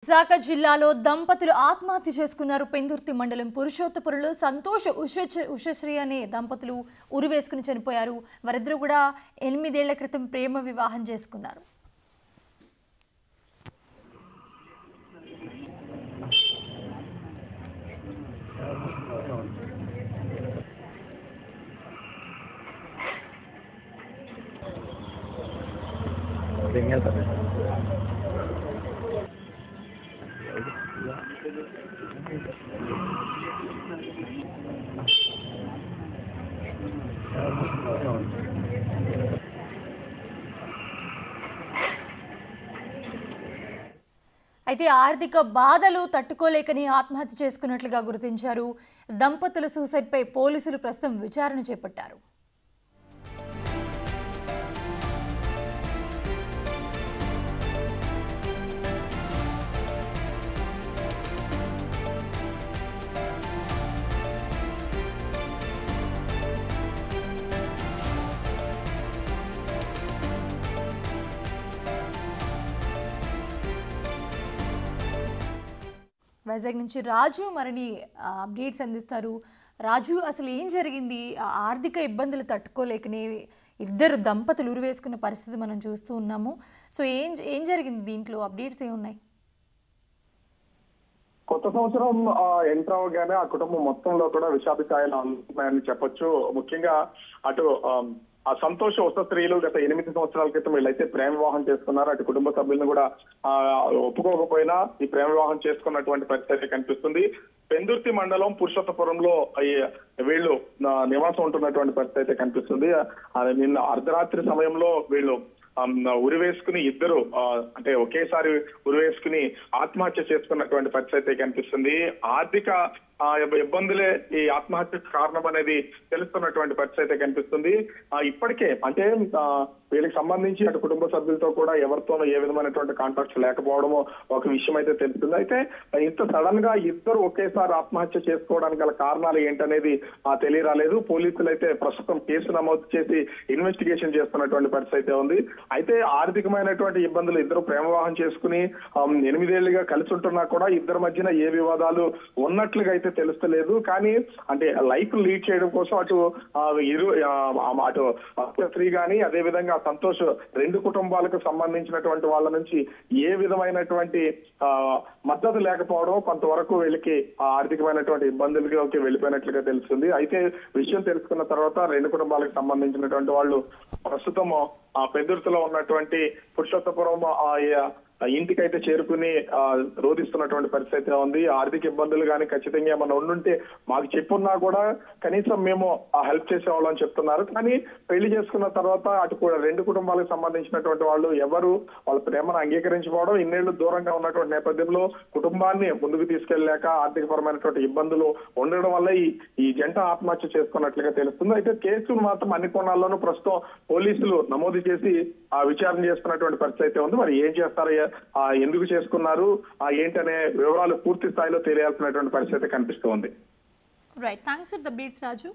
విశాఖ జిల్లాలో దంపతులు ఆత్మహత్య చేసుకున్నారు. పెందుర్తి మండలం పురుషోత్తపురంలో సంతోష్ ఉషశ్రీ అనే దంపతులు ఉరివేసుకుని చనిపోయారు. వారిద్దరూ కూడా 8 ఏళ్ల క్రితం ప్రేమ వివాహం చేసుకున్నారు. అయితే ఆర్థిక బాధలు తట్టుకోలేకని ఆత్మహత్య చేసుకున్నట్లుగా గుర్తించారు. దంపతుల సూసైడ్ పై పోలీసులు ప్రస్తుతం విచారణ చేపట్టారు. వైజాగ్ నుంచి రాజు మరిన్ని అప్డేట్స్ అందిస్తారు. రాజు, అసలు ఏం జరిగింది? ఆర్థిక ఇబ్బందులు తట్టుకోలేకనే ఇద్దరు దంపతులు ఉరివేసుకున్న పరిస్థితి మనం చూస్తూ ఉన్నాము. సో ఏం జరిగింది? దీంట్లో అప్డేట్స్ ఏమున్నాయి? కొత్త సంవత్సరం ఎంటర్ అవగానే ఆ కుటుంబం మొత్తంలో కూడా విషాదకాయలు అందుతున్నాయని చెప్పొచ్చు. ముఖ్యంగా అటు ఆ సంతోష ఉషశ్రీలు గత 8 సంవత్సరాల క్రితం వీళ్ళైతే ప్రేమ వివాహం చేసుకున్నారు. అటు కుటుంబ సభ్యులను కూడా ఒప్పుకోకపోయినా ఈ ప్రేమ వివాహం చేసుకున్నటువంటి పరిస్థితి కనిపిస్తుంది. పెందుర్తి మండలం పురుషోత్తపురంలో వీళ్ళు నివాసం ఉంటున్నటువంటి పరిస్థితి అయితే కనిపిస్తుంది. నిన్న అర్ధరాత్రి సమయంలో వీళ్ళు ఉరివేసుకుని ఇద్దరు అంటే ఒకేసారి ఉరివేసుకుని ఆత్మహత్య చేసుకున్నటువంటి పరిస్థితి కనిపిస్తుంది. ఆర్థిక ఇబ్బందులే ఈ ఆత్మహత్యకు కారణం అనేది తెలుస్తున్నటువంటి పరిస్థితి కనిపిస్తుంది. ఇప్పటికే అంటే వీళ్ళకి సంబంధించి అటు కుటుంబ సభ్యులతో కూడా ఎవరితోనూ ఏ విధమైనటువంటి కాంటాక్ట్స్ లేకపోవడము ఒక విషయం అయితే తెలుస్తుంది. అయితే ఇంత సడన్ గా ఇద్దరు ఒకేసారి ఆత్మహత్య చేసుకోవడానికి గల కారణాలు ఏంటనేది తెలియరాలేదు. పోలీసులు అయితే ప్రస్తుతం కేసు నమోదు చేసి ఇన్వెస్టిగేషన్ చేస్తున్నటువంటి పరిస్థితి ఉంది. అయితే ఆర్థికమైనటువంటి ఇబ్బందులు, ఇద్దరు ప్రేమ వివాహం చేసుకుని 8 ఏళ్లుగా కలిసి ఉంటున్నా కూడా ఇద్దరి మధ్యన ఏ వివాదాలు ఉన్నట్లుగా అయితే తెలుస్తలేదు. కానీ అంటే లైఫ్ లీడ్ చేయడం కోసం అటు స్త్రీ గాని అదే విధంగా సంతోష్ రెండు కుటుంబాలకు సంబంధించినటువంటి వాళ్ళ నుంచి ఏ విధమైనటువంటి మద్దతు లేకపోవడం కొంతవరకు వీళ్ళకి ఆర్థికమైనటువంటి ఇబ్బందులకి వెళ్ళిపోయినట్లుగా తెలుస్తుంది. అయితే విషయం తెలుసుకున్న తర్వాత రెండు కుటుంబాలకు సంబంధించినటువంటి వాళ్ళు ప్రస్తుతం పెందుర్తిలో ఉన్నటువంటి పురుషోత్తపురం ఇంటికైతే చేరుకుని రోధిస్తున్నటువంటి పరిస్థితి ఉంది. ఆర్థిక ఇబ్బందులు కానీ ఖచ్చితంగా ఏమన్నా ఉండుంటే మాకు చెప్పున్నా కూడా కనీసం మేము హెల్ప్ చేసేవాళ్ళం అని చెప్తున్నారు. కానీ పెళ్లి చేసుకున్న తర్వాత అటు కూడా రెండు కుటుంబాలకు సంబంధించినటువంటి వాళ్ళు ఎవరు వాళ్ళ ప్రేమను అంగీకరించుకోవడం, ఇన్నేళ్లు దూరంగా ఉన్నటువంటి నేపథ్యంలో కుటుంబాన్ని ముందుకు తీసుకెళ్లేక ఆర్థికపరమైనటువంటి ఇబ్బందులు ఉండడం వల్ల ఈ జంట ఆత్మహత్య చేసుకున్నట్లుగా తెలుస్తుంది. అయితే కేసును మాత్రం అన్ని కోణాల్లోనూ ప్రస్తుతం పోలీసులు నమోదు చేసి విచారణ చేస్తున్నటువంటి పరిస్థితి ఉంది. మరి ఏం చేస్తారో, ఎందుకు చేసుకున్నారు ఏంటనే వివరాలు పూర్తి స్థాయిలో తెలియాల్సినటువంటి పరిస్థితి కనిపిస్తోంది. Right, thanks for the updates Raju.